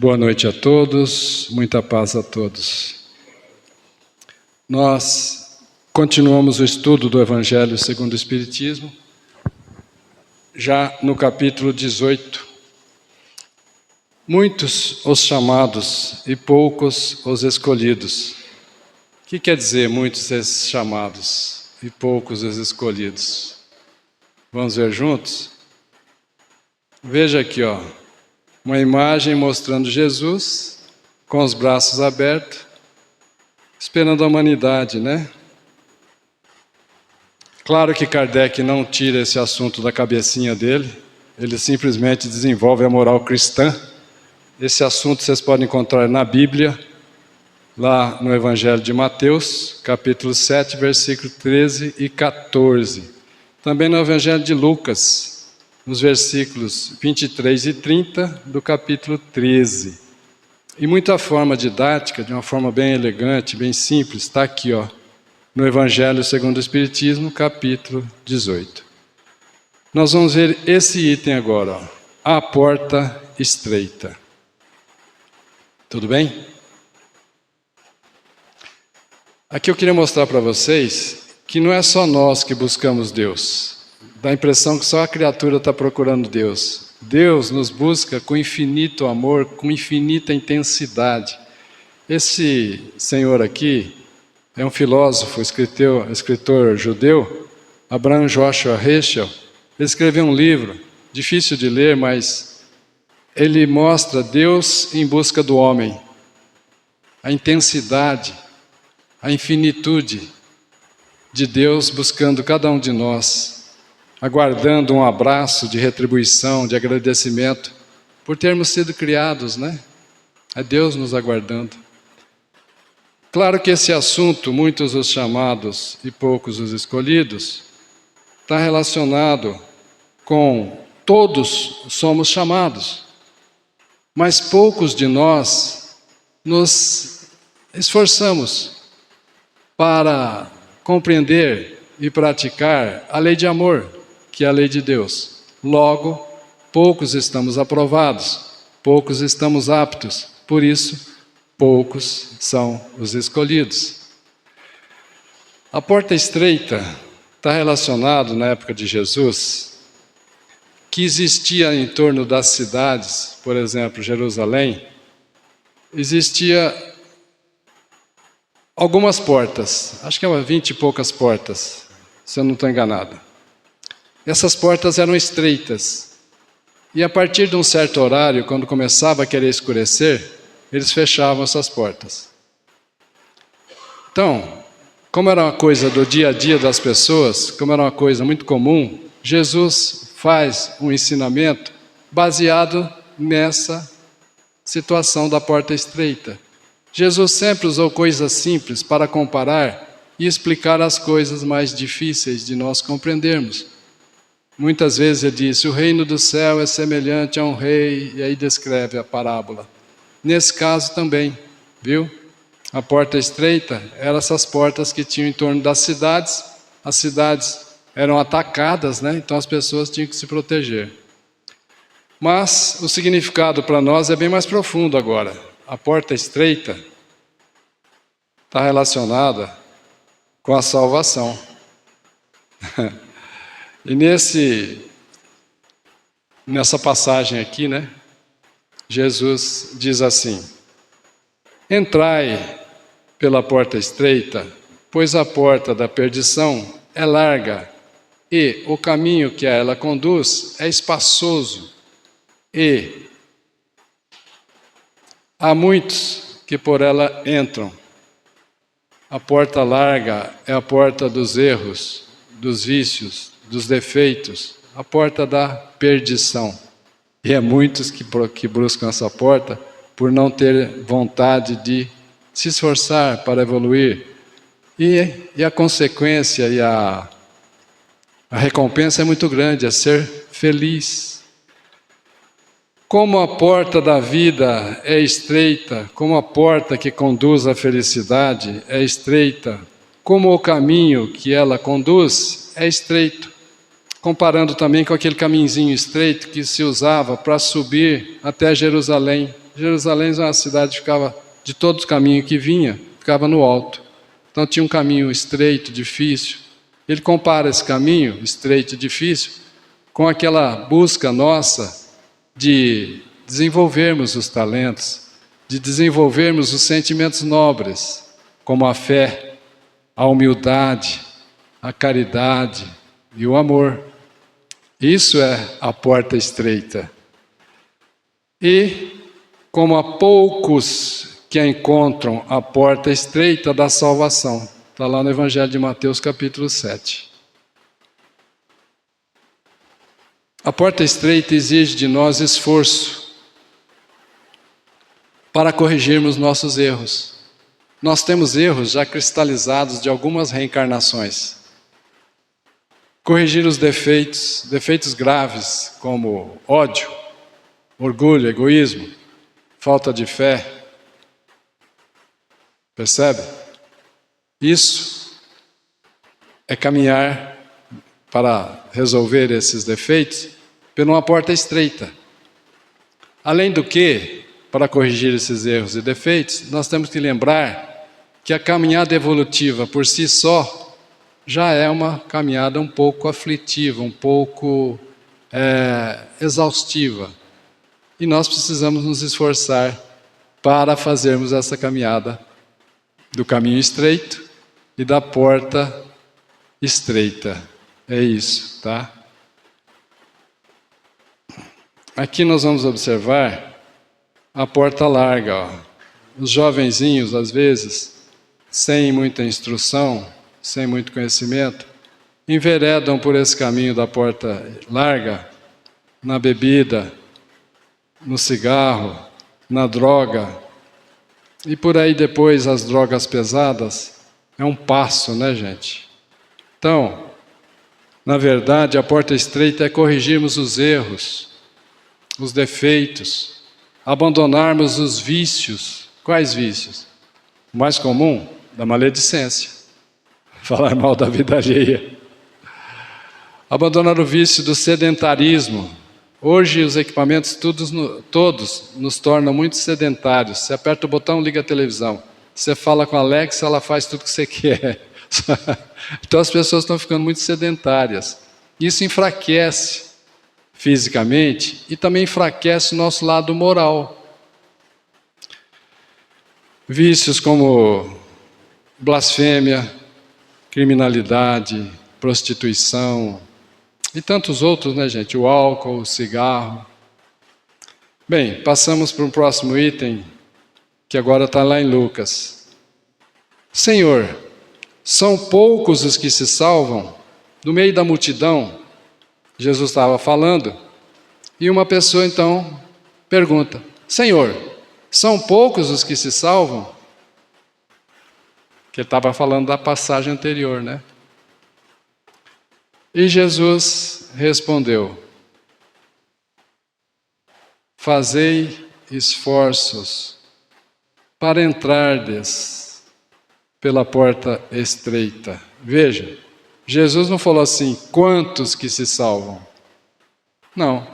Boa noite a todos, muita paz a todos. Nós continuamos o estudo do Evangelho segundo o Espiritismo, já no capítulo 18. Muitos os chamados e poucos os escolhidos. O que quer dizer muitos esses chamados e poucos os escolhidos? Vamos ver juntos? Veja aqui, uma imagem mostrando Jesus com os braços abertos, esperando a humanidade, né? Claro que Kardec não tira esse assunto da cabecinha dele, ele simplesmente desenvolve a moral cristã. Esse assunto vocês podem encontrar na Bíblia, lá no Evangelho de Mateus, capítulo 7, versículos 13 e 14. Também no Evangelho de Lucas, nos versículos 23 e 30 do capítulo 13. E muita forma didática, de uma forma bem elegante, bem simples, está aqui, no Evangelho segundo o Espiritismo, capítulo 18. Nós vamos ver esse item agora, a porta estreita. Tudo bem? Aqui eu queria mostrar para vocês que não é só nós que buscamos Deus. Dá a impressão que só a criatura está procurando Deus. Deus nos busca com infinito amor, com infinita intensidade. Esse senhor aqui é um filósofo, escritor judeu, Abraham Joshua Heschel. Ele escreveu um livro, difícil de ler, mas ele mostra Deus em busca do homem. A intensidade, a infinitude de Deus buscando cada um de nós, aguardando um abraço de retribuição, de agradecimento, por termos sido criados, né? É Deus nos aguardando. Claro que esse assunto, muitos os chamados e poucos os escolhidos, está relacionado com todos somos chamados, mas poucos de nós nos esforçamos para compreender e praticar a lei de amor, que é a lei de Deus. Logo, poucos estamos aprovados, poucos estamos aptos, por isso, poucos são os escolhidos. A porta estreita está relacionado, na época de Jesus, que existia em torno das cidades, por exemplo, Jerusalém, existia algumas portas, acho que eram 20 e poucas portas, se eu não estou enganado. Essas portas eram estreitas, e a partir de um certo horário, quando começava a querer escurecer, eles fechavam essas portas. Então, como era uma coisa do dia a dia das pessoas, como era uma coisa muito comum, Jesus faz um ensinamento baseado nessa situação da porta estreita. Jesus sempre usou coisas simples para comparar e explicar as coisas mais difíceis de nós compreendermos. Muitas vezes ele disse, o reino do céu é semelhante a um rei, e aí descreve a parábola. Nesse caso também, viu? A porta estreita eram essas portas que tinham em torno das cidades. As cidades eram atacadas, né? Então as pessoas tinham que se proteger. Mas o significado para nós é bem mais profundo agora. A porta estreita está relacionada com a salvação. E nessa passagem aqui, né, Jesus diz assim, entrai pela porta estreita, pois a porta da perdição é larga, e o caminho que a ela conduz é espaçoso, e há muitos que por ela entram. A porta larga é a porta dos erros, dos vícios, dos defeitos, a porta da perdição. E é muitos que buscam essa porta por não ter vontade de se esforçar para evoluir. E a consequência e a recompensa é muito grande, é ser feliz. Como a porta da vida é estreita, como a porta que conduz à felicidade é estreita, como o caminho que ela conduz é estreito. Comparando também com aquele caminhozinho estreito que se usava para subir até Jerusalém. Jerusalém é uma cidade que ficava, de todos os caminhos que vinha, ficava no alto. Então tinha um caminho estreito, difícil. Ele compara esse caminho estreito e difícil com aquela busca nossa de desenvolvermos os talentos, de desenvolvermos os sentimentos nobres, como a fé, a humildade, a caridade e o amor. Isso é a porta estreita. E como há poucos que encontram a porta estreita da salvação. Está lá no Evangelho de Mateus, capítulo 7. A porta estreita exige de nós esforço para corrigirmos nossos erros. Nós temos erros já cristalizados de algumas reencarnações. Corrigir os defeitos graves, como ódio, orgulho, egoísmo, falta de fé. Percebe? Isso é caminhar para resolver esses defeitos por uma porta estreita. Além do que, para corrigir esses erros e defeitos, nós temos que lembrar que a caminhada evolutiva por si só já é uma caminhada um pouco aflitiva, um pouco exaustiva. E nós precisamos nos esforçar para fazermos essa caminhada do caminho estreito e da porta estreita. É isso, tá? Aqui nós vamos observar a porta larga. Ó. Os jovenzinhos, às vezes, sem muita instrução, sem muito conhecimento, enveredam por esse caminho da porta larga, na bebida, no cigarro, na droga, e por aí depois as drogas pesadas. É um passo, né, gente? Então, na verdade, a porta estreita é corrigirmos os erros, os defeitos, abandonarmos os vícios. Quais vícios? O mais comum, da maledicência. Falar mal da vida alheia. Abandonar o vício do sedentarismo. Hoje os equipamentos todos nos tornam muito sedentários. Você aperta o botão, liga a televisão. Você fala com a Alexa, ela faz tudo o que você quer. Então as pessoas estão ficando muito sedentárias. Isso enfraquece fisicamente e também enfraquece o nosso lado moral. Vícios como blasfêmia, criminalidade, prostituição e tantos outros, né, gente? O álcool, o cigarro. Bem, passamos para o próximo item, que agora está lá em Lucas. Senhor, são poucos os que se salvam? No meio da multidão, Jesus estava falando, e uma pessoa então pergunta: Senhor, são poucos os que se salvam? Que ele estava falando da passagem anterior, né? E Jesus respondeu: fazei esforços para entrardes pela porta estreita. Veja, Jesus não falou assim, quantos que se salvam? Não.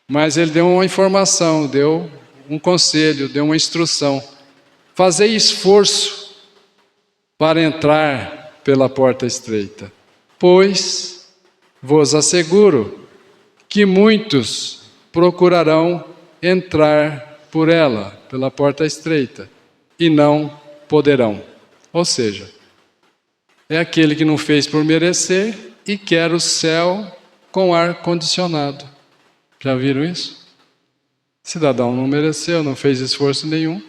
Mas ele deu uma informação, deu um conselho, deu uma instrução. Fazei esforço para entrar pela porta estreita. Pois vos asseguro que muitos procurarão entrar por ela, pela porta estreita, e não poderão. Ou seja, é aquele que não fez por merecer e quer o céu com ar-condicionado. Já viram isso? O cidadão não mereceu, não fez esforço nenhum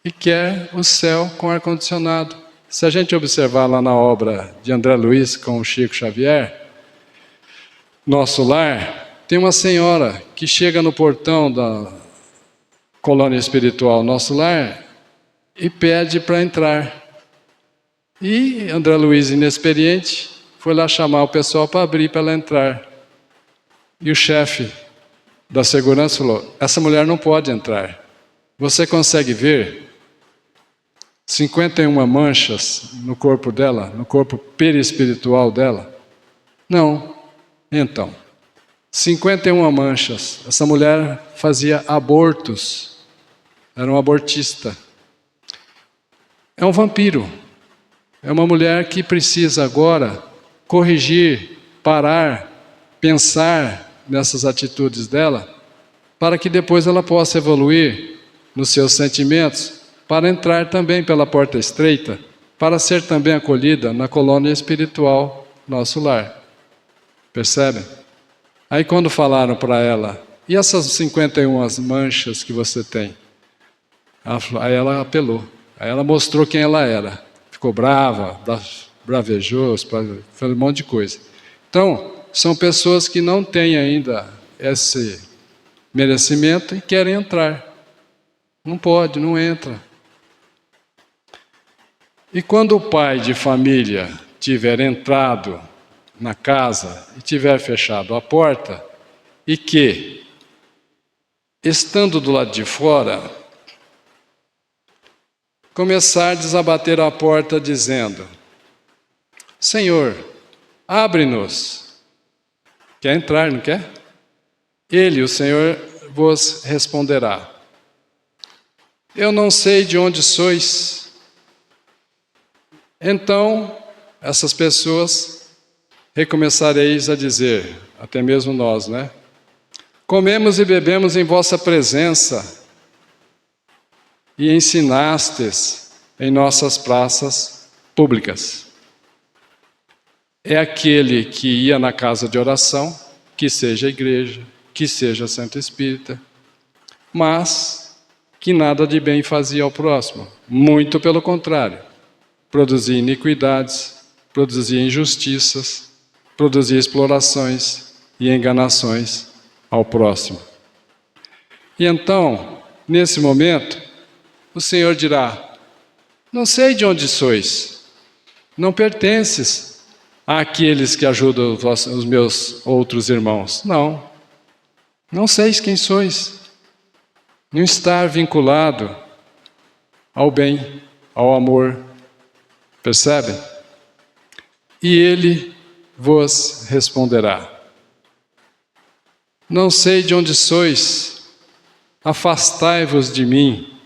e quer o céu com ar-condicionado. Se a gente observar lá na obra de André Luiz com o Chico Xavier, Nosso Lar, tem uma senhora que chega no portão da colônia espiritual Nosso Lar e pede para entrar. E André Luiz, inexperiente, foi lá chamar o pessoal para abrir para ela entrar. E o chefe da segurança falou: essa mulher não pode entrar. Você consegue ver 51 manchas no corpo dela, no corpo perispiritual dela? Não. Então, 51 manchas. Essa mulher fazia abortos era um abortista. É um vampiro. É uma mulher que precisa agora corrigir, parar, pensar nessas atitudes dela, para que depois ela possa evoluir nos seus sentimentos, para entrar também pela porta estreita, para ser também acolhida na colônia espiritual, nosso lar. Percebem? Aí quando falaram para ela, e essas 51 manchas que você tem? Aí ela apelou, aí ela mostrou quem ela era. Ficou brava, bravejou, fez um monte de coisa. Então, são pessoas que não têm ainda esse merecimento e querem entrar. Não pode, não entra. E quando o pai de família tiver entrado na casa e tiver fechado a porta, e que, estando do lado de fora, começar a desabater a porta dizendo: Senhor, abre-nos. Quer entrar, não quer? Ele, o Senhor, vos responderá: eu não sei de onde sois. Então, essas pessoas recomeçareis a dizer, até mesmo nós, né? Comemos e bebemos em vossa presença e ensinastes em nossas praças públicas. É aquele que ia na casa de oração, que seja a igreja, que seja centro espírita, mas que nada de bem fazia ao próximo. Muito pelo contrário. Produzia iniquidades, produzia injustiças, produzia explorações e enganações ao próximo. E então, nesse momento, o Senhor dirá: não sei de onde sois, não pertences àqueles que ajudam os meus outros irmãos. Não sei quem sois. Não estar vinculado ao bem, ao amor. Percebem? E ele vos responderá: não sei de onde sois, afastai-vos de mim,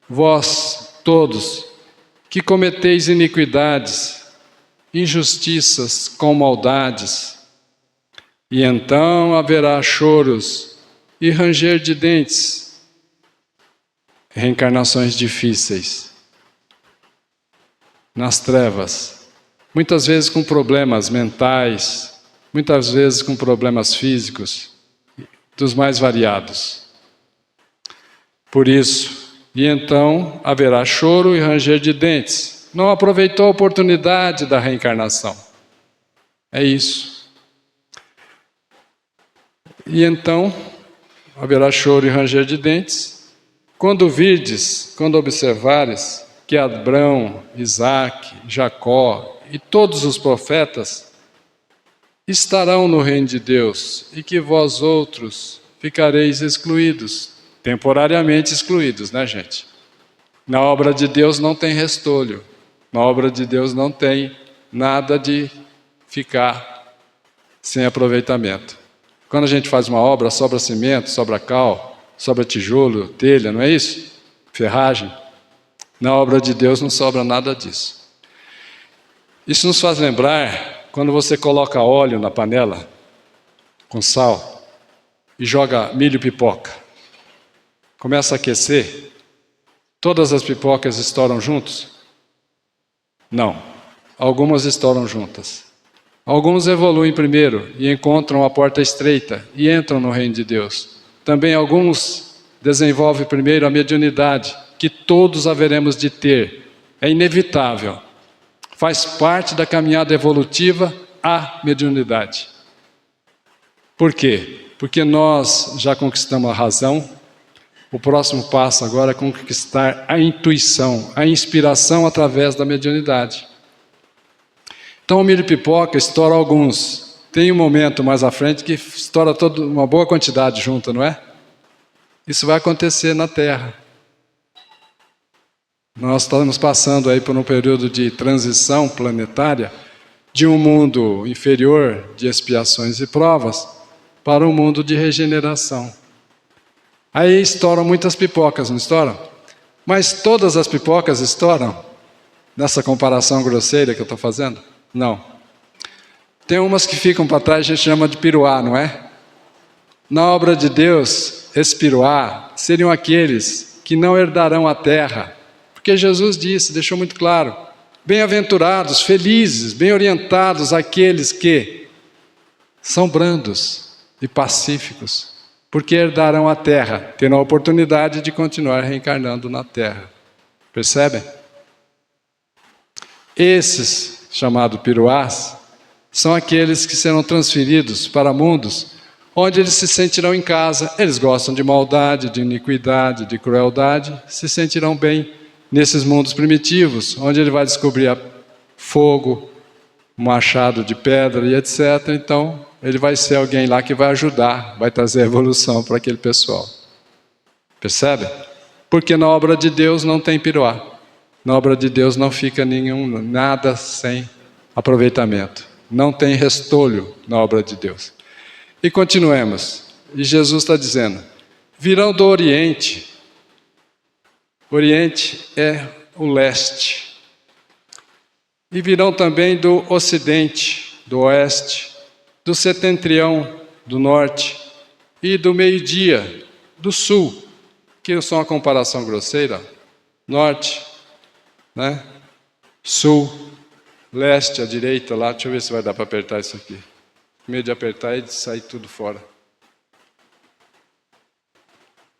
vós todos que cometeis iniquidades, injustiças com maldades, e então haverá choros e ranger de dentes, reencarnações difíceis, nas trevas, muitas vezes com problemas mentais, muitas vezes com problemas físicos, dos mais variados. Por isso, e então haverá choro e ranger de dentes. Não aproveitou a oportunidade da reencarnação. É isso. E então haverá choro e ranger de dentes, quando virdes, quando observares que Abrão, Isaque, Jacó e todos os profetas estarão no reino de Deus e que vós outros ficareis excluídos, temporariamente excluídos, né, gente? Na obra de Deus não tem restolho, na obra de Deus não tem nada de ficar sem aproveitamento. Quando a gente faz uma obra, sobra cimento, sobra cal, sobra tijolo, telha, não é isso? Ferragem. Na obra de Deus não sobra nada disso. Isso nos faz lembrar quando você coloca óleo na panela com sal e joga milho e pipoca. Começa a aquecer, todas as pipocas estouram juntos? Não, algumas estouram juntas. Alguns evoluem primeiro e encontram a porta estreita e entram no reino de Deus. Também alguns desenvolvem primeiro a mediunidade, que todos haveremos de ter. É inevitável. Faz parte da caminhada evolutiva a mediunidade. Por quê? Porque nós já conquistamos a razão. O próximo passo agora é conquistar a intuição, a inspiração através da mediunidade. Então o milho pipoca estoura alguns. Tem um momento mais à frente que estoura toda uma boa quantidade junta, não é? Isso vai acontecer na Terra. Nós estamos passando aí por um período de transição planetária de um mundo inferior de expiações e provas para um mundo de regeneração. Aí estouram muitas pipocas, não estouram? Mas todas as pipocas estouram nessa comparação grosseira que eu estou fazendo? Não. Tem umas que ficam para trás, a gente chama de piruá, não é? Na obra de Deus, esse piruá seriam aqueles que não herdarão a terra. Porque Jesus disse, deixou muito claro, bem-aventurados, felizes, bem orientados aqueles que são brandos e pacíficos, porque herdarão a terra, terão a oportunidade de continuar reencarnando na terra. Percebem? Esses, chamados piruás, são aqueles que serão transferidos para mundos onde eles se sentirão em casa. Eles gostam de maldade, de iniquidade, de crueldade, se sentirão bem nesses mundos primitivos, onde ele vai descobrir fogo, machado de pedra e etc. Então, ele vai ser alguém lá que vai ajudar, vai trazer evolução para aquele pessoal. Percebe? Porque na obra de Deus não tem piruá. Na obra de Deus não fica nada sem aproveitamento. Não tem restolho na obra de Deus. E continuemos. E Jesus está dizendo, virão do Oriente. Oriente é o leste. E virão também do Ocidente, do Oeste, do Setentrião, do Norte, e do meio-dia, do Sul, que é só uma comparação grosseira, Norte, né? Sul, Leste, à direita lá, deixa eu ver se vai dar para apertar isso aqui. Com medo de apertar e de sair tudo fora.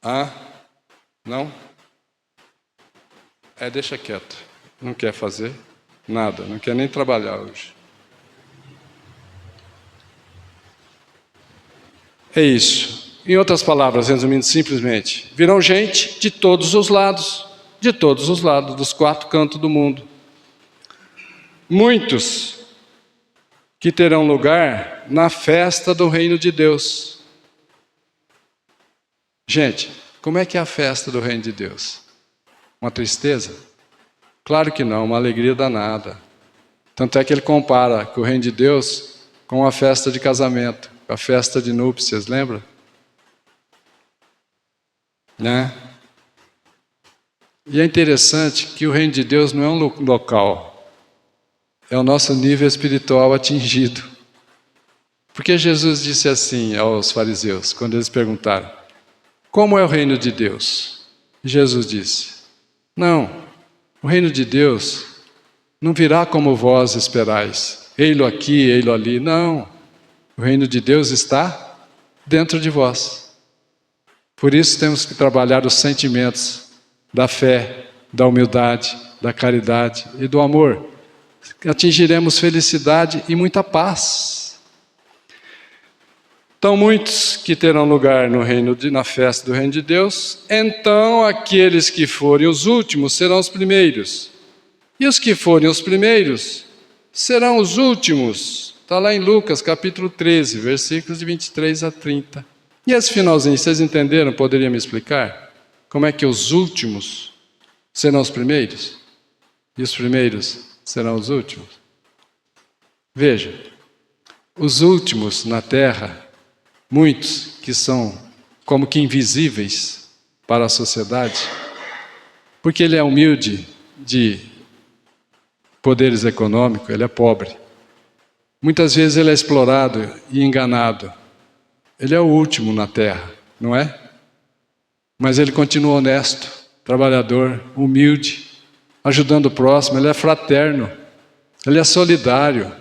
Ah? Não? Deixa quieto. Não quer fazer nada, não quer nem trabalhar hoje. É isso. Em outras palavras, resumindo simplesmente, virão gente de todos os lados, dos 4 cantos do mundo. Muitos que terão lugar na festa do reino de Deus. Gente, como é que é a festa do reino de Deus? Uma tristeza? Claro que não, uma alegria danada. Tanto é que ele compara com o reino de Deus com a festa de casamento, a festa de núpcias, lembra? Né? E é interessante que o reino de Deus não é um local, é o nosso nível espiritual atingido. Porque Jesus disse assim aos fariseus, quando eles perguntaram, como é o reino de Deus? E Jesus disse, não, o reino de Deus não virá como vós esperais, ei-lo aqui, ei-lo ali, não. O reino de Deus está dentro de vós. Por isso temos que trabalhar os sentimentos da fé, da humildade, da caridade e do amor. Atingiremos felicidade e muita paz. Então, muitos que terão lugar na festa do reino de Deus, então aqueles que forem os últimos serão os primeiros. E os que forem os primeiros serão os últimos. Está lá em Lucas, capítulo 13, versículos de 23 a 30. E esse finalzinho, vocês entenderam? Poderia me explicar? Como é que os últimos serão os primeiros? E os primeiros serão os últimos? Veja, os últimos na terra, muitos que são como que invisíveis para a sociedade, porque ele é humilde de poderes econômicos, ele é pobre. Muitas vezes ele é explorado e enganado. Ele é o último na terra, não é? Mas ele continua honesto, trabalhador, humilde, ajudando o próximo, ele é fraterno, ele é solidário,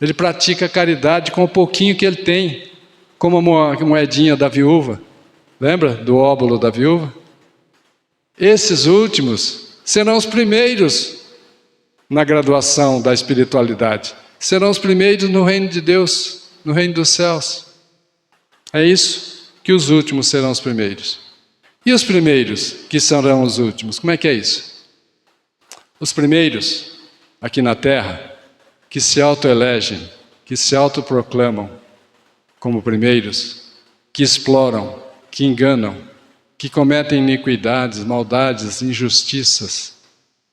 ele pratica caridade com o pouquinho que ele tem, como a moedinha da viúva. Lembra do óbolo da viúva? Esses últimos serão os primeiros na graduação da espiritualidade. Serão os primeiros no reino de Deus, no reino dos céus. É isso que os últimos serão os primeiros. E os primeiros que serão os últimos, como é que é isso? Os primeiros aqui na terra, que se autoelegem, que se autoproclamam como primeiros, que exploram, que enganam, que cometem iniquidades, maldades, injustiças,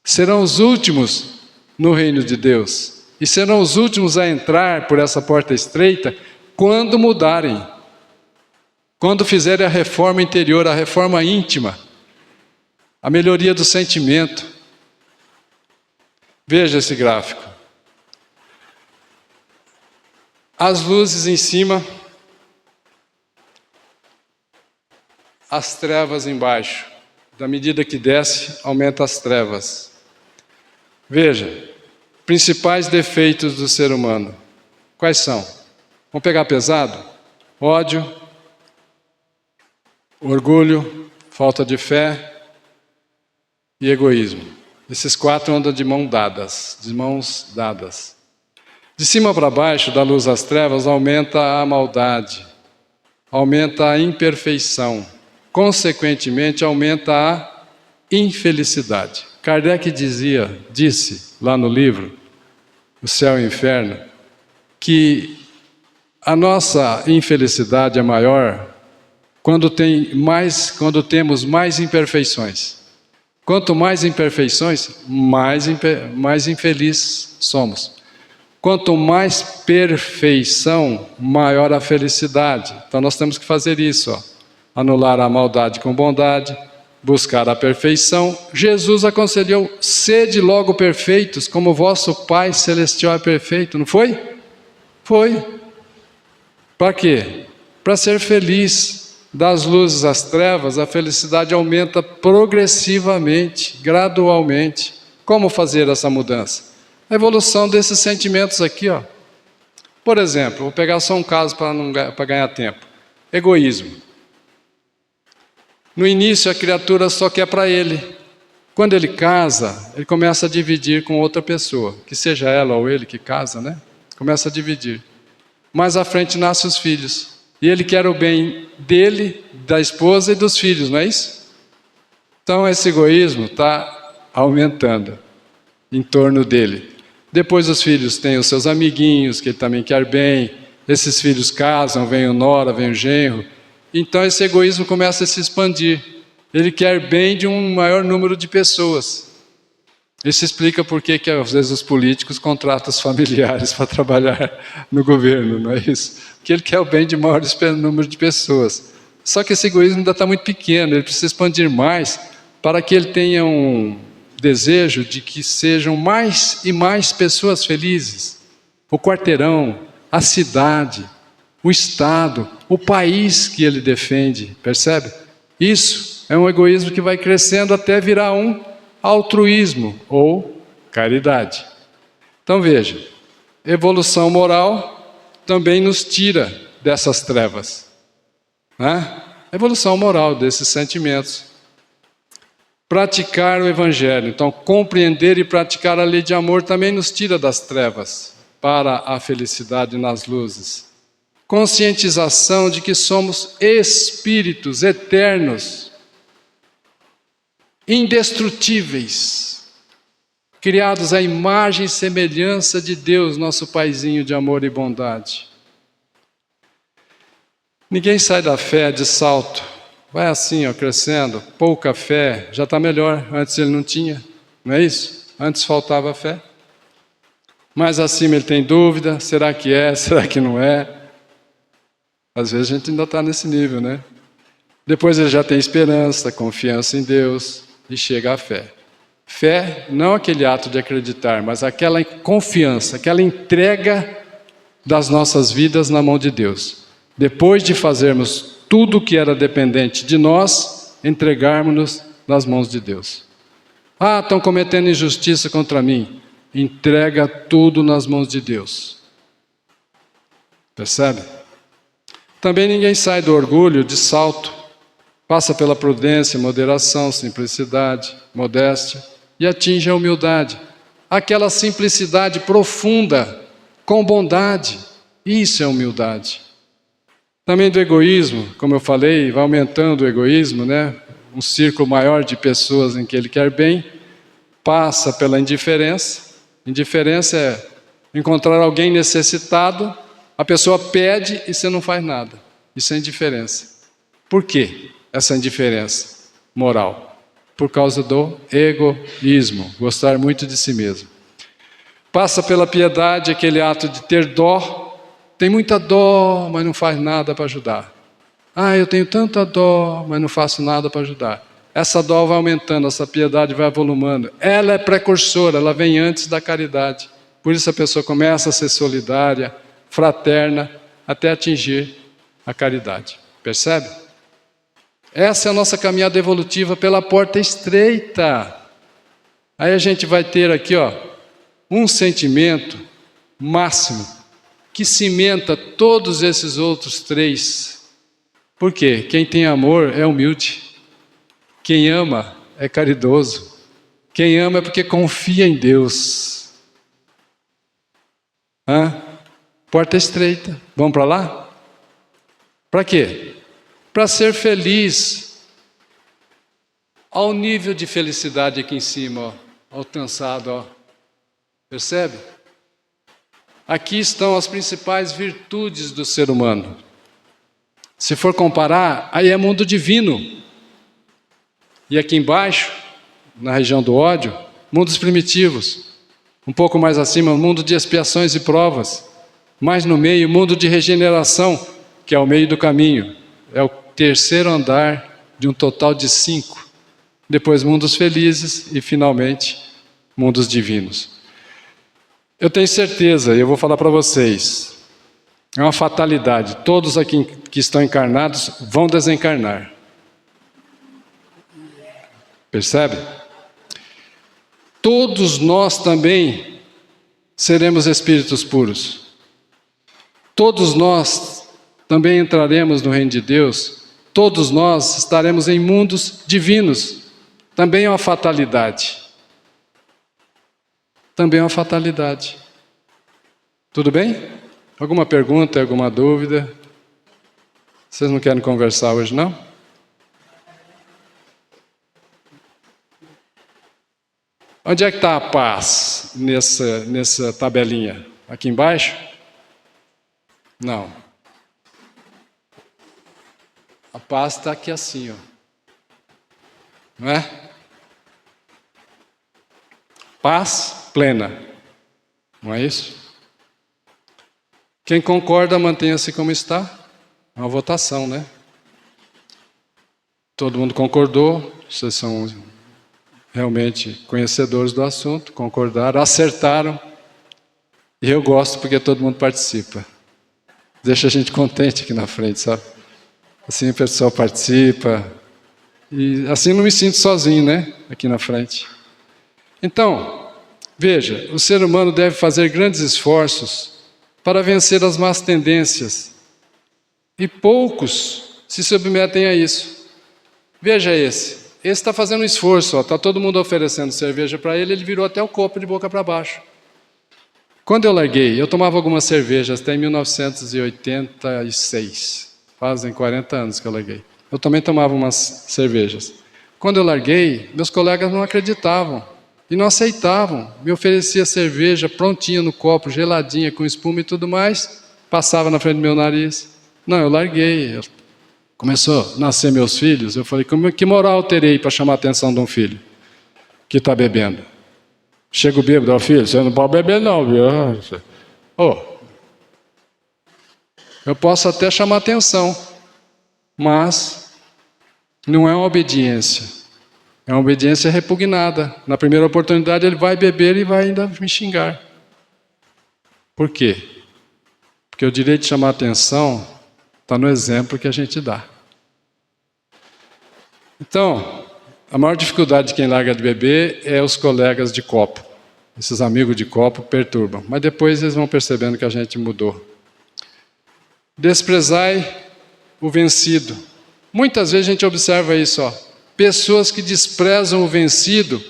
serão os últimos no reino de Deus. E serão os últimos a entrar por essa porta estreita quando mudarem. Quando fizerem a reforma interior, a reforma íntima, a melhoria do sentimento. Veja esse gráfico. As luzes em cima, as trevas embaixo. Da medida que desce, aumenta as trevas. Veja, principais defeitos do ser humano. Quais são? Vamos pegar pesado? Ódio, orgulho, falta de fé e egoísmo. Esses 4 andam de mãos dadas. De cima para baixo, da luz às trevas, aumenta a maldade, aumenta a imperfeição, consequentemente aumenta a infelicidade. Kardec disse lá no livro, O Céu e o Inferno, que a nossa infelicidade é maior quando temos mais imperfeições. Quanto mais imperfeições, mais infeliz somos. Quanto mais perfeição, maior a felicidade. Então nós temos que fazer isso, anular a maldade com bondade, buscar a perfeição. Jesus aconselhou: sede logo perfeitos, como vosso Pai Celestial é perfeito, não foi? Foi. Para quê? Para ser feliz. Das luzes às trevas, a felicidade aumenta progressivamente, gradualmente. Como fazer essa mudança? A evolução desses sentimentos aqui, ó. Por exemplo, vou pegar só um caso para ganhar tempo. Egoísmo. No início a criatura só quer para ele. Quando ele casa, ele começa a dividir com outra pessoa, que seja ela ou ele que casa, né? Começa a dividir. Mais à frente nascem os filhos. E ele quer o bem dele, da esposa e dos filhos, não é isso? Então esse egoísmo está aumentando em torno dele. Depois os filhos têm os seus amiguinhos, que ele também quer bem. Esses filhos casam, vem o nora, vem o genro. Então esse egoísmo começa a se expandir. Ele quer bem de um maior número de pessoas. Isso explica por que às vezes os políticos contratam os familiares para trabalhar no governo, não é isso? Porque ele quer o bem de maior número de pessoas. Só que esse egoísmo ainda está muito pequeno, ele precisa expandir mais para que ele tenha um desejo de que sejam mais e mais pessoas felizes. O quarteirão, a cidade, o estado, o país que ele defende, percebe? Isso é um egoísmo que vai crescendo até virar um altruísmo ou caridade. Então veja, evolução moral também nos tira dessas trevas, né? Evolução moral desses sentimentos. Praticar o Evangelho, então compreender e praticar a lei de amor também nos tira das trevas para a felicidade nas luzes. Conscientização de que somos espíritos eternos, indestrutíveis, criados à imagem e semelhança de Deus, nosso Paizinho de amor e bondade. Ninguém sai da fé de salto, vai assim, ó, crescendo, pouca fé, já está melhor, antes ele não tinha, não é isso? Antes faltava fé. Mais acima ele tem dúvida, será que é, será que não é? Às vezes a gente ainda está nesse nível, né? Depois ele já tem esperança, confiança em Deus, e chega à fé. Fé, não aquele ato de acreditar, mas aquela confiança, aquela entrega das nossas vidas na mão de Deus. Depois de fazermos tudo o que era dependente de nós, entregarmos-nos nas mãos de Deus. Ah, estão cometendo injustiça contra mim. Entrega tudo nas mãos de Deus. Percebe? Também ninguém sai do orgulho de salto. Passa pela prudência, moderação, simplicidade, modéstia e atinge a humildade. Aquela simplicidade profunda, com bondade. Isso é humildade. Também do egoísmo, como eu falei, vai aumentando o egoísmo, né? Um círculo maior de pessoas em que ele quer bem. Passa pela indiferença. Indiferença é encontrar alguém necessitado, a pessoa pede e você não faz nada. Isso é indiferença. Por quê? Essa indiferença moral, por causa do egoísmo, gostar muito de si mesmo. Passa pela piedade, aquele ato de ter dó, tem muita dó, mas não faz nada para ajudar. Ah, eu tenho tanta dó, mas não faço nada para ajudar. Essa dó vai aumentando, essa piedade vai avolumando. Ela é precursora, ela vem antes da caridade. Por isso a pessoa começa a ser solidária, fraterna, até atingir a caridade. Percebe? Essa é a nossa caminhada evolutiva pela porta estreita. Aí a gente vai ter aqui, um sentimento máximo que cimenta todos esses outros três. Por quê? Quem tem amor é humilde. Quem ama é caridoso. Quem ama é porque confia em Deus. Porta estreita. Vamos para lá? Para quê? Para ser feliz. Ao nível de felicidade aqui em cima, alcançado, percebe? Aqui estão as principais virtudes do ser humano. Se for comparar, aí é mundo divino. E aqui embaixo, na região do ódio, mundos primitivos. Um pouco mais acima, mundo de expiações e provas. Mais no meio, mundo de regeneração, que é o meio do caminho. É o terceiro andar de um total de 5. Depois mundos felizes e finalmente mundos divinos. Eu tenho certeza, e eu vou falar para vocês, é uma fatalidade, todos aqui que estão encarnados vão desencarnar. Percebe? Todos nós também seremos espíritos puros. Todos nós também entraremos no reino de Deus. Todos nós estaremos em mundos divinos. Também é uma fatalidade. Também é uma fatalidade. Tudo bem? Alguma pergunta, alguma dúvida? Vocês não querem conversar hoje, não? Onde é que está a paz nessa tabelinha? Aqui embaixo? Não. A paz está aqui assim, não é? Paz plena. Não é isso? Quem concorda, mantenha-se como está. É uma votação, né? Todo mundo concordou, vocês são realmente conhecedores do assunto, concordaram, acertaram. E eu gosto porque todo mundo participa. Deixa a gente contente aqui na frente, sabe? Assim o pessoal participa. E assim não me sinto sozinho, né? Aqui na frente. Então, veja, o ser humano deve fazer grandes esforços para vencer as más tendências. E poucos se submetem a isso. Veja esse. Esse está fazendo um esforço, está todo mundo oferecendo cerveja para ele, ele virou até o copo de boca para baixo. Quando eu larguei, eu tomava algumas cervejas até em 1986. Fazem 40 anos que eu larguei. Eu também tomava umas cervejas. Quando eu larguei, meus colegas não acreditavam e não aceitavam. Me oferecia cerveja prontinha no copo, geladinha, com espuma e tudo mais, passava na frente do meu nariz. Não, eu larguei. Começou a nascer meus filhos, eu falei, que moral eu terei para chamar a atenção de um filho que está bebendo? Chega o bêbado, filho, você não pode beber não, viu? Eu posso até chamar atenção, mas não é uma obediência. É uma obediência repugnada. Na primeira oportunidade ele vai beber e vai ainda me xingar. Por quê? Porque o direito de chamar atenção está no exemplo que a gente dá. Então, a maior dificuldade de quem larga de beber é os colegas de copo. Esses amigos de copo perturbam. Mas depois eles vão percebendo que a gente mudou. Desprezai o vencido. Muitas vezes a gente observa isso, pessoas que desprezam o vencido,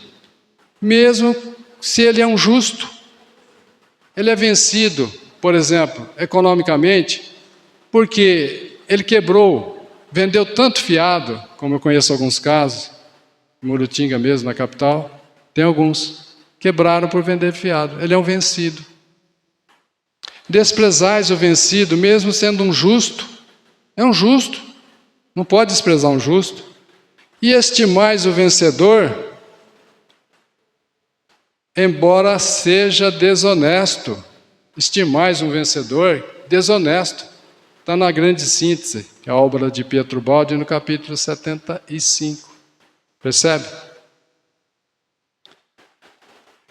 mesmo se ele é um justo. Ele é vencido, por exemplo, economicamente, porque ele quebrou, vendeu tanto fiado, como eu conheço alguns casos, em Murutinga mesmo, na capital, tem alguns, quebraram por vender fiado. Ele é um vencido. Desprezais o vencido, mesmo sendo um justo. É um justo. Não pode desprezar um justo. E estimais o vencedor, embora seja desonesto. Estimais um vencedor desonesto. Está na Grande Síntese, que é a obra de Pietro Baldi, no capítulo 75. Percebe?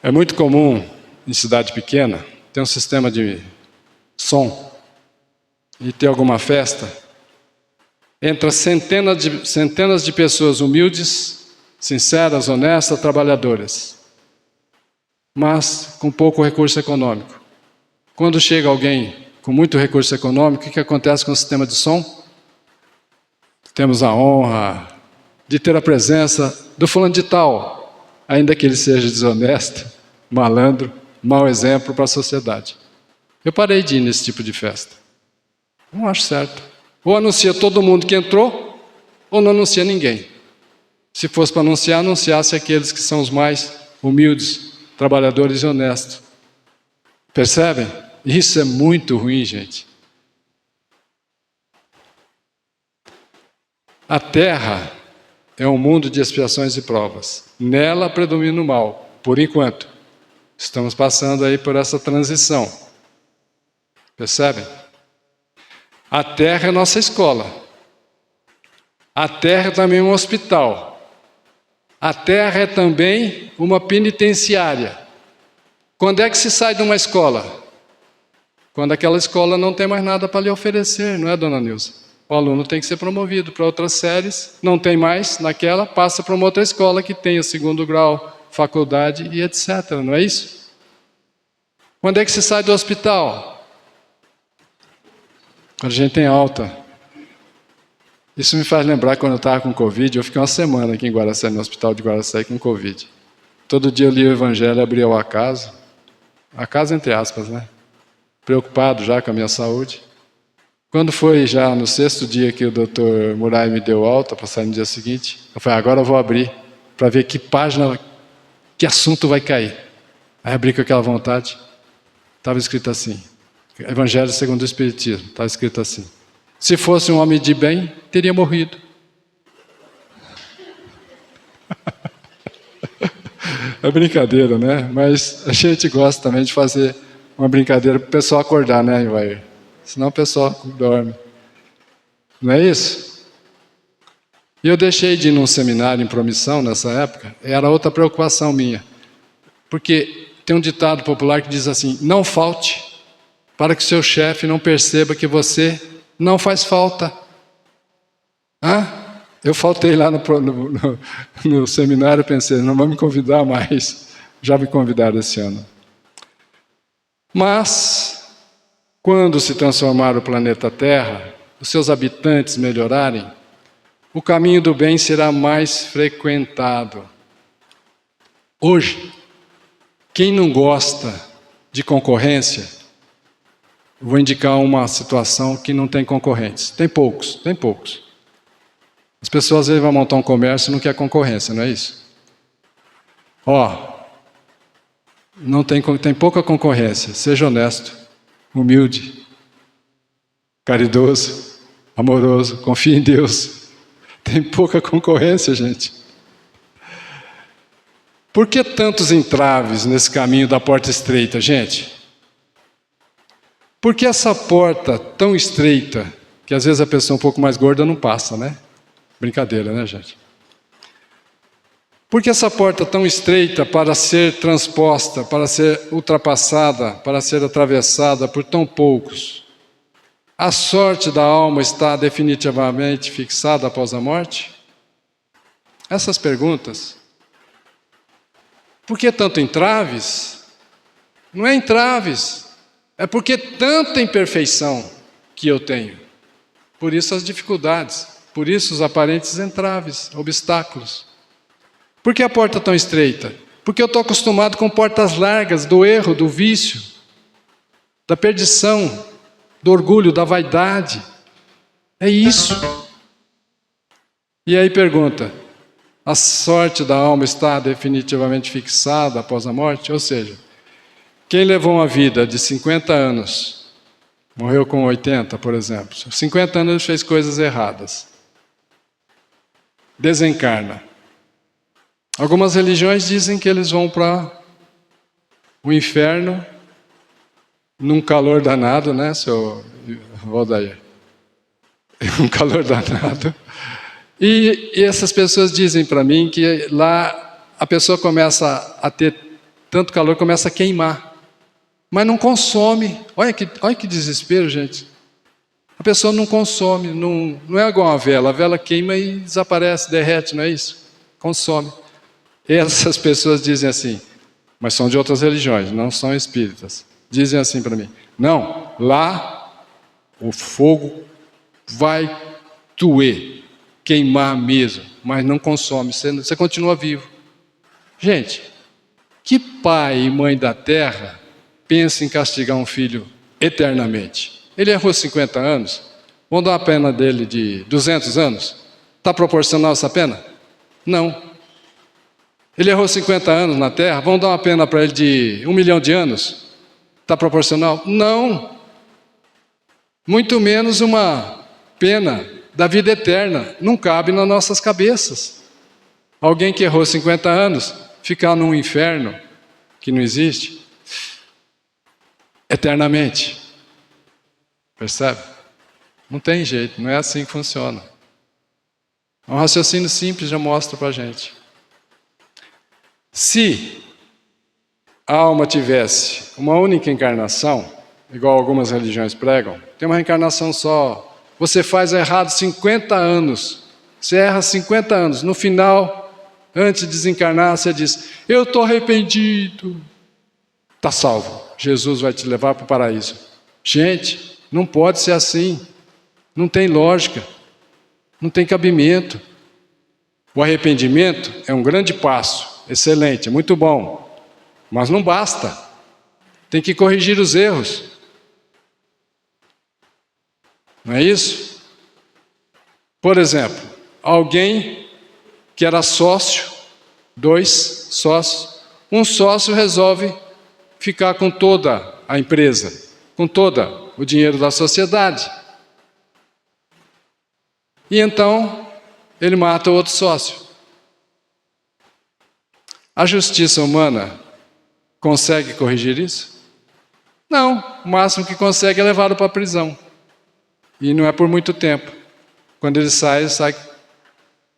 É muito comum, em cidade pequena, ter um sistema de som e ter alguma festa. Entra centenas de pessoas humildes, sinceras, honestas, trabalhadoras, mas com pouco recurso econômico. Quando chega alguém com muito recurso econômico, o que acontece com o sistema de som? Temos a honra de ter a presença do fulano de tal, ainda que ele seja desonesto, malandro, mau exemplo para a sociedade. Eu parei de ir nesse tipo de festa. Não acho certo. Ou anuncia todo mundo que entrou, ou não anuncia ninguém. Se fosse para anunciar, anunciasse aqueles que são os mais humildes, trabalhadores e honestos. Percebem? Isso é muito ruim, gente. A Terra é um mundo de expiações e provas. Nela predomina o mal, por enquanto. Estamos passando aí por essa transição. Percebem? A Terra é nossa escola. A Terra é também um hospital. A Terra é também uma penitenciária. Quando é que se sai de uma escola? Quando aquela escola não tem mais nada para lhe oferecer, não é, dona Nilza? O aluno tem que ser promovido para outras séries, não tem mais naquela, passa para uma outra escola que tenha segundo grau, faculdade e etc. Não é isso? Quando é que se sai do hospital? Quando a gente tem alta. Isso me faz lembrar quando eu estava com Covid, eu fiquei uma semana aqui em Guaraçaí, no hospital de Guaraçaí com Covid. Todo dia eu lia o Evangelho, abria o acaso entre aspas, né? Preocupado já com a minha saúde. Quando foi já no 6º dia que o Dr. Murai me deu alta, para sair no dia seguinte, eu falei, agora eu vou abrir, para ver que página, que assunto vai cair. Aí abri com aquela vontade, estava escrito assim, Evangelho segundo o Espiritismo, estava escrito assim, se fosse um homem de bem, teria morrido. É brincadeira, né? Mas a gente gosta também de fazer uma brincadeira para o pessoal acordar, né, Ivair? Senão o pessoal dorme. Não é isso? E eu deixei de ir num seminário em Promissão nessa época, era outra preocupação minha. Porque tem um ditado popular que diz assim, não falte para que o seu chefe não perceba que você não faz falta. Eu faltei lá no seminário, pensei, não vão me convidar mais. Já me convidaram esse ano. Mas, quando se transformar o planeta Terra, os seus habitantes melhorarem, o caminho do bem será mais frequentado. Hoje, quem não gosta de concorrência, vou indicar uma situação que não tem concorrentes. Tem poucos. As pessoas às vezes vão montar um comércio e não quer concorrência, não é isso? Tem pouca concorrência. Seja honesto, humilde, caridoso, amoroso, confie em Deus. Tem pouca concorrência, gente. Por que tantos entraves nesse caminho da porta estreita, gente? Por que essa porta tão estreita, que às vezes a pessoa um pouco mais gorda não passa, né? Brincadeira, né, gente? Por que essa porta tão estreita para ser transposta, para ser ultrapassada, para ser atravessada por tão poucos? A sorte da alma está definitivamente fixada após a morte? Essas perguntas. Por que tanto entraves? Não é entraves, é porque tanta imperfeição que eu tenho. Por isso as dificuldades, por isso os aparentes entraves, obstáculos. Por que a porta tão estreita? Porque eu estou acostumado com portas largas do erro, do vício, da perdição, do orgulho, da vaidade. É isso. E aí pergunta, a sorte da alma está definitivamente fixada após a morte? Ou seja, quem levou uma vida de 50 anos, morreu com 80, por exemplo, 50 anos fez coisas erradas, desencarna. Algumas religiões dizem que eles vão para o inferno, num calor danado, né, seu Valdair? um calor danado. E essas pessoas dizem para mim que lá a pessoa começa a ter tanto calor, começa a queimar. Mas não consome. Olha que desespero, gente. A pessoa não consome, não é igual a vela queima e desaparece, derrete, não é isso? Consome. E essas pessoas dizem assim, mas são de outras religiões, não são espíritas. Dizem assim para mim, não, lá o fogo vai doer, queimar mesmo, mas não consome, você continua vivo. Gente, que pai e mãe da terra pensa em castigar um filho eternamente? Ele errou 50 anos, vão dar uma pena dele de 200 anos? Está proporcional essa pena? Não. Ele errou 50 anos na terra, vão dar uma pena para ele de 1 milhão de anos? Está proporcional? Não. Muito menos uma pena da vida eterna, não cabe nas nossas cabeças. Alguém que errou 50 anos, ficar num inferno que não existe, eternamente. Percebe? Não tem jeito, não é assim que funciona. Um raciocínio simples já mostra para a gente. Se a alma tivesse uma única encarnação, igual algumas religiões pregam, tem uma reencarnação só. Você faz errado 50 anos, você erra 50 anos, no final, antes de desencarnar, você diz, eu estou arrependido. Está salvo, Jesus vai te levar para o paraíso. Gente, não pode ser assim, não tem lógica, não tem cabimento. O arrependimento é um grande passo, excelente, muito bom, mas não basta, tem que corrigir os erros. Não é isso? Por exemplo, alguém que era sócio, 2 sócios, um sócio resolve ficar com toda a empresa, com todo o dinheiro da sociedade. E então, ele mata o outro sócio. A justiça humana consegue corrigir isso? Não, o máximo que consegue é levá-lo para a prisão. E não é por muito tempo. Quando ele sai,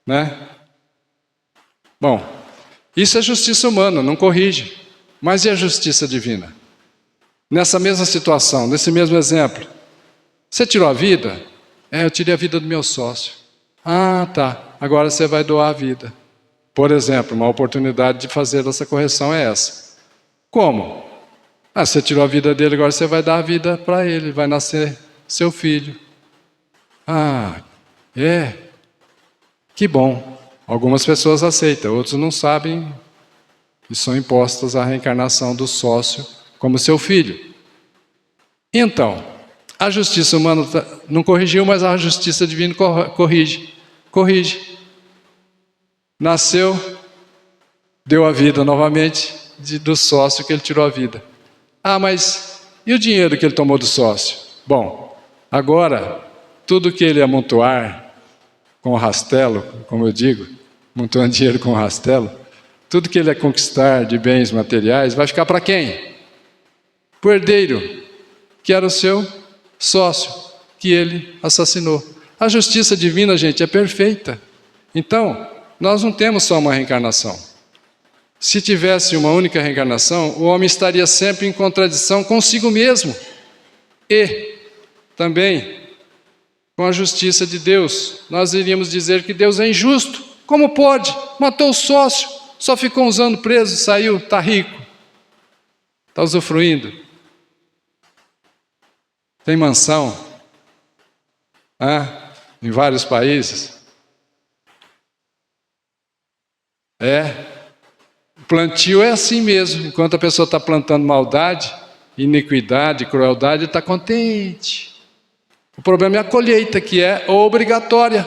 né? Bom, isso é justiça humana, não corrige. Mas e a justiça divina? Nessa mesma situação, nesse mesmo exemplo, você tirou a vida? Eu tirei a vida do meu sócio. Ah, tá, agora você vai doar a vida. Por exemplo, uma oportunidade de fazer essa correção é essa. Como? Você tirou a vida dele, agora você vai dar a vida para ele, vai nascer seu filho. Ah, que bom. Algumas pessoas aceitam, outros não sabem e são impostas à reencarnação do sócio como seu filho. Então, a justiça humana não corrigiu, mas a justiça divina corrige. Nasceu, deu a vida novamente do sócio que ele tirou a vida. Ah, mas e o dinheiro que ele tomou do sócio? Bom, agora, tudo que ele amontoar com o rastelo, como eu digo, amontoando dinheiro com o rastelo, tudo que ele conquistar de bens materiais, vai ficar para quem? Para o herdeiro, que era o seu sócio, que ele assassinou. A justiça divina, gente, é perfeita. Então, nós não temos só uma reencarnação. Se tivesse uma única reencarnação, o homem estaria sempre em contradição consigo mesmo. E também com a justiça de Deus. Nós iríamos dizer que Deus é injusto. Como pode? Matou o sócio, só ficou uns anos preso, saiu, está rico, está usufruindo. Tem mansão em vários países. O plantio é assim mesmo. Enquanto a pessoa está plantando maldade, iniquidade, crueldade, está contente. O problema é a colheita, que é obrigatória.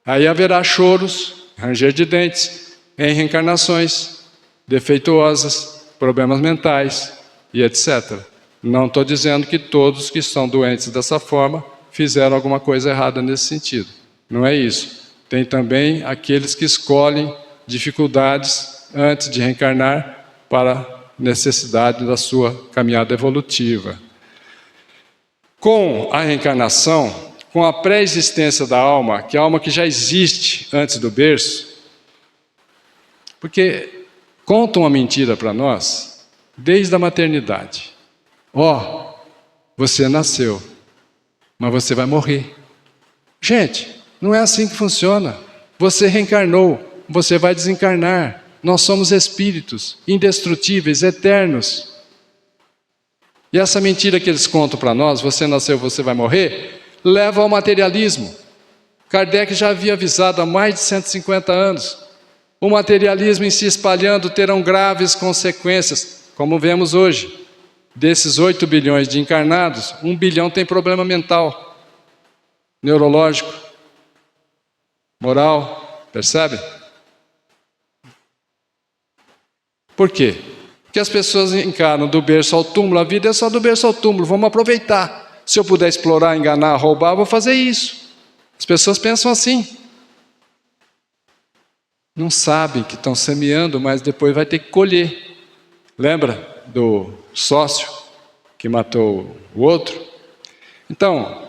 Aí haverá choros, ranger de dentes, em reencarnações defeituosas, problemas mentais e etc. Não estou dizendo que todos que estão doentes dessa forma fizeram alguma coisa errada nesse sentido. Não é isso. Tem também aqueles que escolhem dificuldades antes de reencarnar para necessidade da sua caminhada evolutiva. Com a reencarnação, com a pré-existência da alma, que é a alma que já existe antes do berço, porque conta uma mentira para nós desde a maternidade. Você nasceu, mas você vai morrer. Gente, não é assim que funciona. Você reencarnou, você vai desencarnar. Nós somos espíritos indestrutíveis, eternos. E essa mentira que eles contam para nós, você nasceu, você vai morrer, leva ao materialismo. Kardec já havia avisado há mais de 150 anos. O materialismo em se espalhando terão graves consequências, como vemos hoje. Desses 8 bilhões de encarnados, 1 bilhão tem problema mental, neurológico, moral, percebe? Por quê? Porque as pessoas encaram do berço ao túmulo, a vida é só do berço ao túmulo, vamos aproveitar. Se eu puder explorar, enganar, roubar, vou fazer isso. As pessoas pensam assim. Não sabem que estão semeando, mas depois vai ter que colher. Lembra do sócio que matou o outro? Então,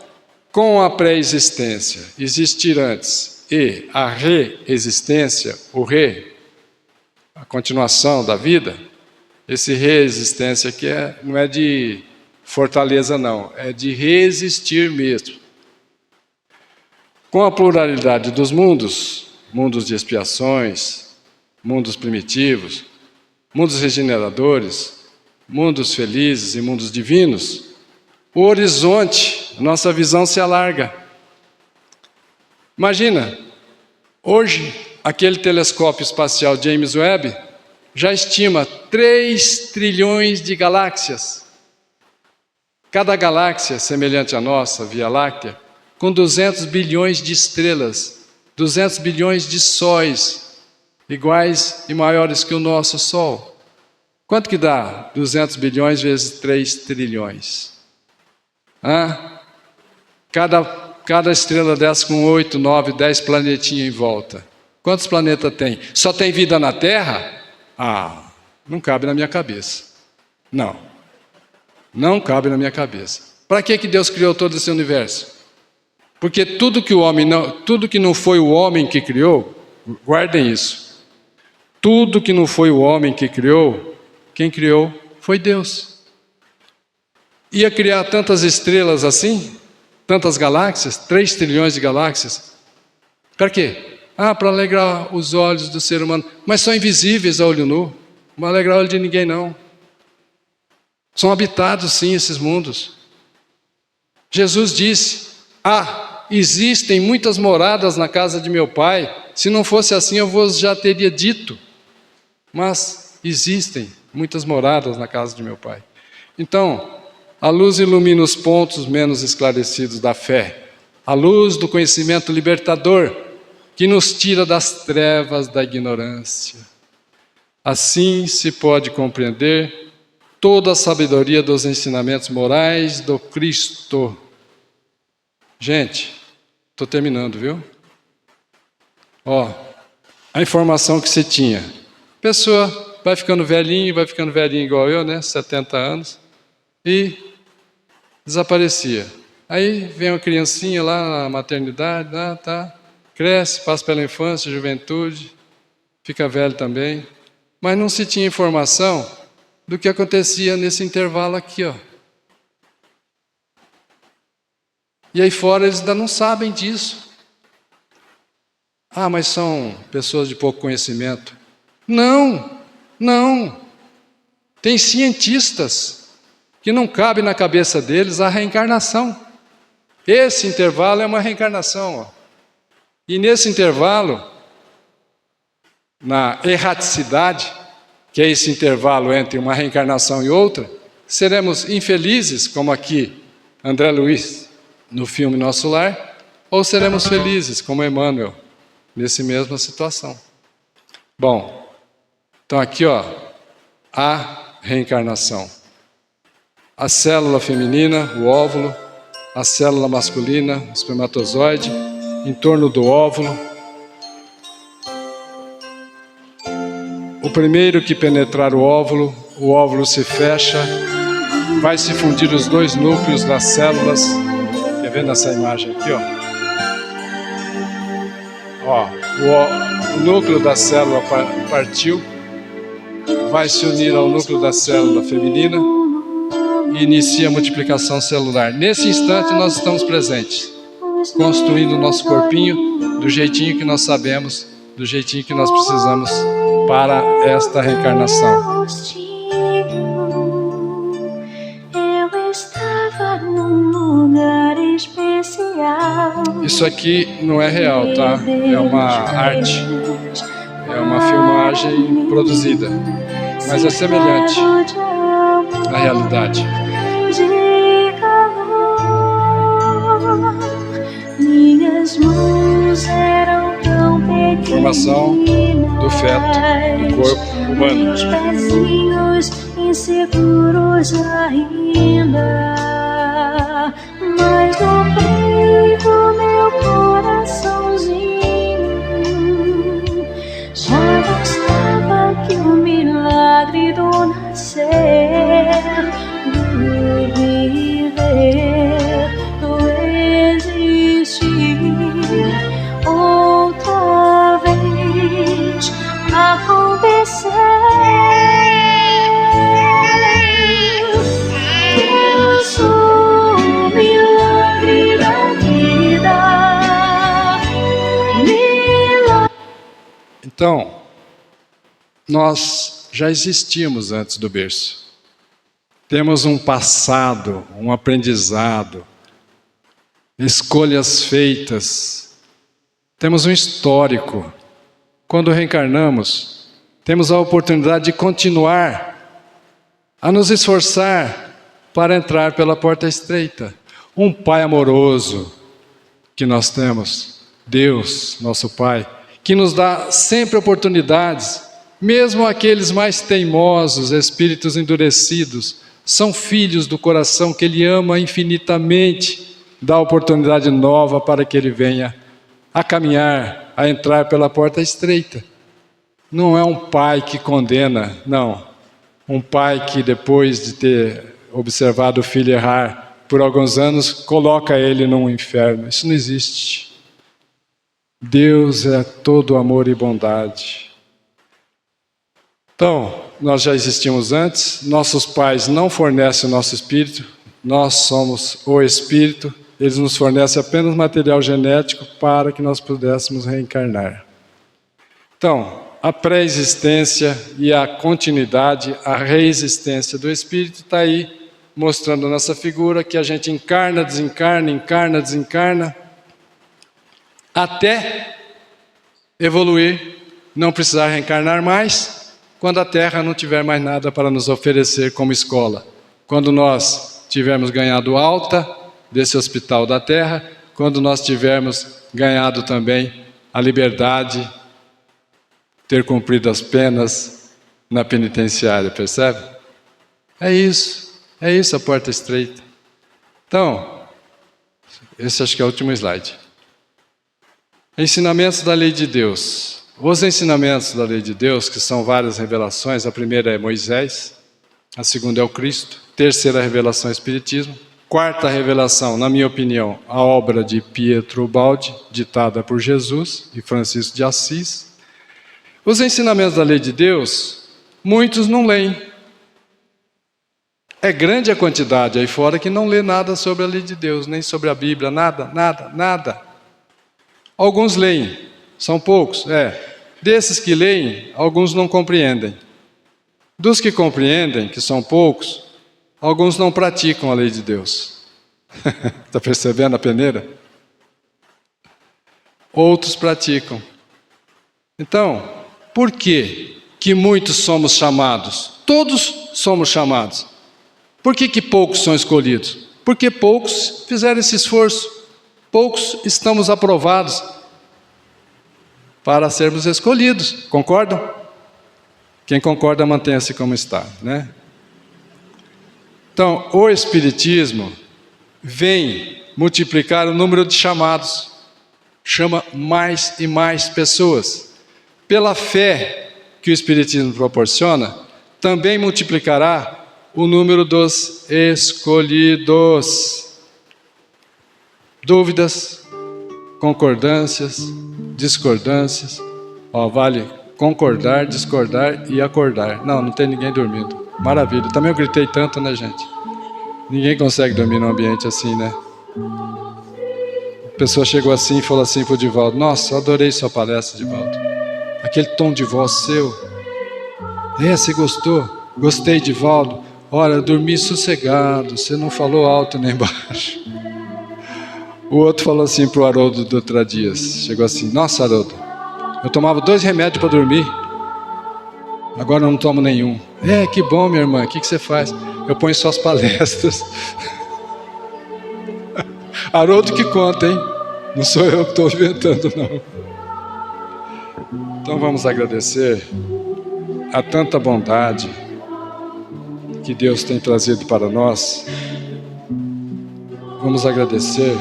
com a pré-existência, existir antes, e a reexistência, a continuação da vida, esse reexistência aqui não é de fortaleza não, é de resistir mesmo. Com a pluralidade dos mundos, mundos de expiações, mundos primitivos, mundos regeneradores, mundos felizes e mundos divinos, o horizonte, nossa visão se alarga. Imagina, hoje, aquele telescópio espacial James Webb já estima 3 trilhões de galáxias. Cada galáxia semelhante à nossa, Via Láctea, com 200 bilhões de estrelas, 200 bilhões de sóis, iguais e maiores que o nosso Sol. Quanto que dá 200 bilhões vezes 3 trilhões? Cada estrela dessa com 8, 9, 10 planetinhas em volta. Quantos planetas tem? Só tem vida na Terra? Não cabe na minha cabeça. Não cabe na minha cabeça. Para que Deus criou todo esse universo? Porque tudo que não foi o homem que criou, guardem isso. Tudo que não foi o homem que criou, quem criou foi Deus. Ia criar tantas estrelas assim, tantas galáxias, 3 trilhões de galáxias. Para quê? Para alegrar os olhos do ser humano. Mas são invisíveis a olho nu. Não vai alegrar o olho de ninguém, não. São habitados, sim, esses mundos. Jesus disse, existem muitas moradas na casa de meu Pai. Se não fosse assim, eu vos já teria dito. Mas existem muitas moradas na casa de meu Pai. Então, a luz ilumina os pontos menos esclarecidos da fé. A luz do conhecimento libertador, que nos tira das trevas da ignorância. Assim se pode compreender toda a sabedoria dos ensinamentos morais do Cristo. Gente, estou terminando, viu? A informação que você tinha. A pessoa vai ficando velhinho igual eu, né? 70 anos. E desaparecia. Aí vem uma criancinha lá na maternidade, cresce, passa pela infância, juventude, fica velho também. Mas não se tinha informação do que acontecia nesse intervalo aqui, E aí fora eles ainda não sabem disso. Mas são pessoas de pouco conhecimento. Não. Tem cientistas que não cabe na cabeça deles a reencarnação. Esse intervalo é uma reencarnação, E nesse intervalo, na erraticidade, que é esse intervalo entre uma reencarnação e outra, seremos infelizes, como aqui André Luiz, no filme Nosso Lar, ou seremos felizes, como Emmanuel, nessa mesma situação. Bom, então aqui, a reencarnação. A célula feminina, o óvulo, a célula masculina, o espermatozoide, em torno do óvulo. O primeiro que penetrar o óvulo se fecha, vai se fundir os 2 núcleos das células. Quer vendo essa imagem aqui, ó? Ó, o núcleo da célula partiu, vai se unir ao núcleo da célula feminina e inicia a multiplicação celular. Nesse instante nós estamos presentes, construindo o nosso corpinho do jeitinho que nós sabemos, do jeitinho que nós precisamos para esta reencarnação. Isso aqui não é real, tá? É uma arte, é uma filmagem produzida, mas é semelhante à realidade. Formação do feto, do corpo humano. Meus pezinhos inseguros ainda, mas no peito meu coraçãozinho já mostrava que o milagre do nascer, do viver, do existir outra vez acontecer. Eu sou o milagre da vida. Então, nós já existimos antes do berço. Temos um passado, um aprendizado, escolhas feitas. Temos um histórico. Quando reencarnamos, temos a oportunidade de continuar a nos esforçar para entrar pela porta estreita. Um Pai amoroso que nós temos, Deus, nosso Pai, que nos dá sempre oportunidades, mesmo aqueles mais teimosos, espíritos endurecidos, são filhos do coração que Ele ama infinitamente, dá oportunidade nova para que Ele venha a caminhar, a entrar pela porta estreita. Não é um pai que condena, não. Um pai que depois de ter observado o filho errar por alguns anos, coloca ele num inferno. Isso não existe. Deus é todo amor e bondade. Então, nós já existimos antes, nossos pais não fornecem o nosso espírito, nós somos o espírito, eles nos fornecem apenas material genético para que nós pudéssemos reencarnar. Então, a pré-existência e a continuidade, a reexistência do espírito está aí, mostrando nessa figura que a gente encarna, desencarna, até evoluir, não precisar reencarnar mais, quando a Terra não tiver mais nada para nos oferecer como escola. Quando nós tivermos ganhado alta desse hospital da Terra, quando nós tivermos ganhado também a liberdade, ter cumprido as penas na penitenciária, percebe? É isso a porta estreita. Então, esse acho que é o último slide. Ensinamentos da lei de Deus. Os ensinamentos da lei de Deus, que são várias revelações, a primeira é Moisés, a segunda é o Cristo, terceira revelação é o Espiritismo, quarta revelação, na minha opinião, a obra de Pietro Baldi, ditada por Jesus e Francisco de Assis. Os ensinamentos da lei de Deus, muitos não leem. É grande a quantidade aí fora que não lê nada sobre a lei de Deus, nem sobre a Bíblia, nada. Alguns leem, são poucos, Desses que leem, alguns não compreendem. Dos que compreendem, que são poucos, alguns não praticam a lei de Deus. Está percebendo a peneira? Outros praticam. Então, por que muitos somos chamados? Todos somos chamados. Por que poucos são escolhidos? Porque poucos fizeram esse esforço. Poucos estamos aprovados para sermos escolhidos. Concordam? Quem concorda, mantenha-se como está, né? Então, o Espiritismo vem multiplicar o número de chamados. Chama mais e mais pessoas. Pela fé que o Espiritismo proporciona, também multiplicará o número dos escolhidos. dúvidas, concordâncias, discordâncias. Vale concordar, discordar e acordar. Não tem ninguém dormindo. Maravilha. Também eu gritei tanto, né, gente? Ninguém consegue dormir num ambiente assim, né? A pessoa chegou assim e falou assim pro Divaldo: nossa, eu adorei sua palestra, Divaldo. Aquele tom de voz seu. Você gostou? Gostei, Divaldo. Olha, eu dormi sossegado, você não falou alto nem baixo. O outro falou assim pro Haroldo Dutra Dias. Chegou assim: nossa, Haroldo, eu tomava 2 remédios para dormir. Agora eu não tomo nenhum. Que bom, minha irmã, o que você faz? Eu ponho só as palestras. Haroldo que conta, hein? Não sou eu que estou inventando, não. Então vamos agradecer a tanta bondade que Deus tem trazido para nós. Vamos agradecer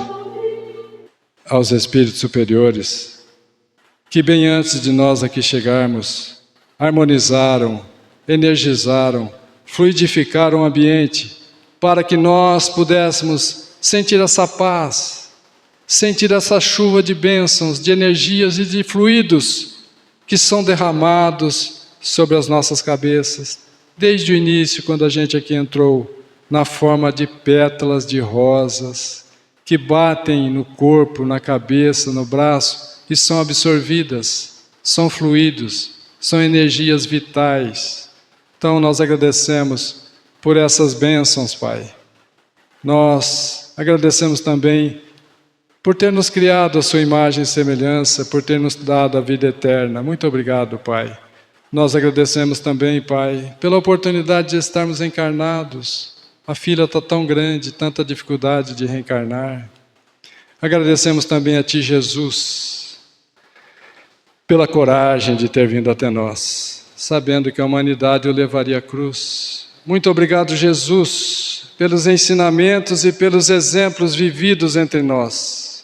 aos espíritos superiores que bem antes de nós aqui chegarmos, harmonizaram, energizaram, fluidificaram o ambiente para que nós pudéssemos sentir essa paz, sentir essa chuva de bênçãos, de energias e de fluidos que são derramados sobre as nossas cabeças, desde o início, quando a gente aqui entrou, na forma de pétalas de rosas, que batem no corpo, na cabeça, no braço, e são absorvidas, são fluidos, são energias vitais. Então nós agradecemos por essas bênçãos, Pai. Nós agradecemos também por ter nos criado a sua imagem e semelhança, por ter nos dado a vida eterna. Muito obrigado, Pai. Nós agradecemos também, Pai, pela oportunidade de estarmos encarnados. A fila está tão grande, tanta dificuldade de reencarnar. Agradecemos também a Ti, Jesus, pela coragem de ter vindo até nós, sabendo que a humanidade o levaria à cruz. Muito obrigado, Jesus, pelos ensinamentos e pelos exemplos vividos entre nós.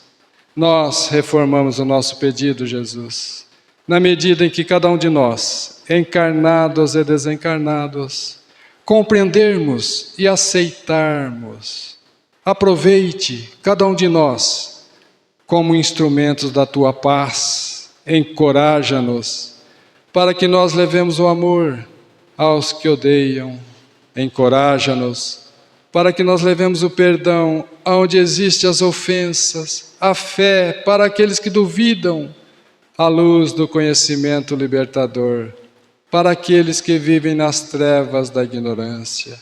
Nós reformamos o nosso pedido, Jesus, na medida em que cada um de nós, encarnados e desencarnados, compreendermos e aceitarmos. Aproveite cada um de nós como instrumentos da Tua paz, encoraja-nos para que nós levemos o amor aos que odeiam, encoraja-nos para que nós levemos o perdão aonde existem as ofensas, a fé para aqueles que duvidam, a luz do conhecimento libertador para aqueles que vivem nas trevas da ignorância.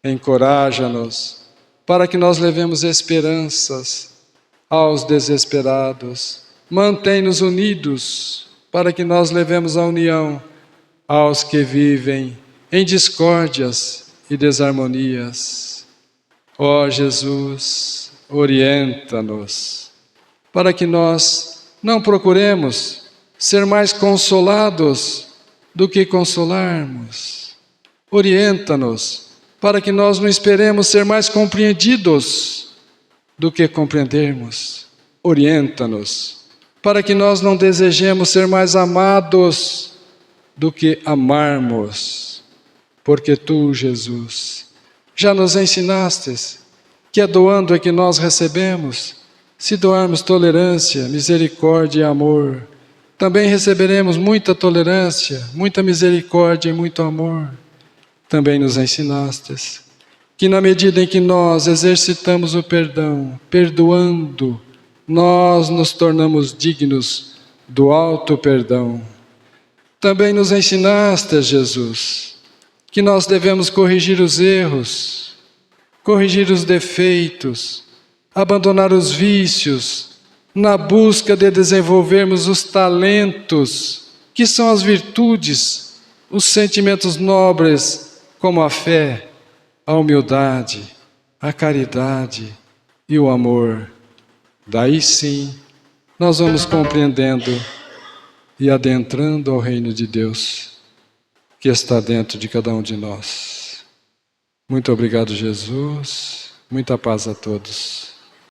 Encoraja-nos para que nós levemos esperanças aos desesperados. Mantém-nos unidos para que nós levemos a união aos que vivem em discórdias e desarmonias. Ó Jesus, orienta-nos para que nós não procuremos ser mais consolados do que consolarmos. Orienta-nos para que nós não esperemos ser mais compreendidos do que compreendermos. Orienta-nos para que nós não desejemos ser mais amados do que amarmos. Porque Tu, Jesus, já nos ensinastes que é doando é que nós recebemos. Se doarmos tolerância, misericórdia e amor, também receberemos muita tolerância, muita misericórdia e muito amor. Também nos ensinastes que na medida em que nós exercitamos o perdão, perdoando, nós nos tornamos dignos do alto perdão. Também nos ensinastes, Jesus, que nós devemos corrigir os erros, corrigir os defeitos, abandonar os vícios, na busca de desenvolvermos os talentos, que são as virtudes, os sentimentos nobres, como a fé, a humildade, a caridade e o amor. Daí sim, nós vamos compreendendo e adentrando ao reino de Deus, que está dentro de cada um de nós. Muito obrigado, Jesus. Muita paz a todos.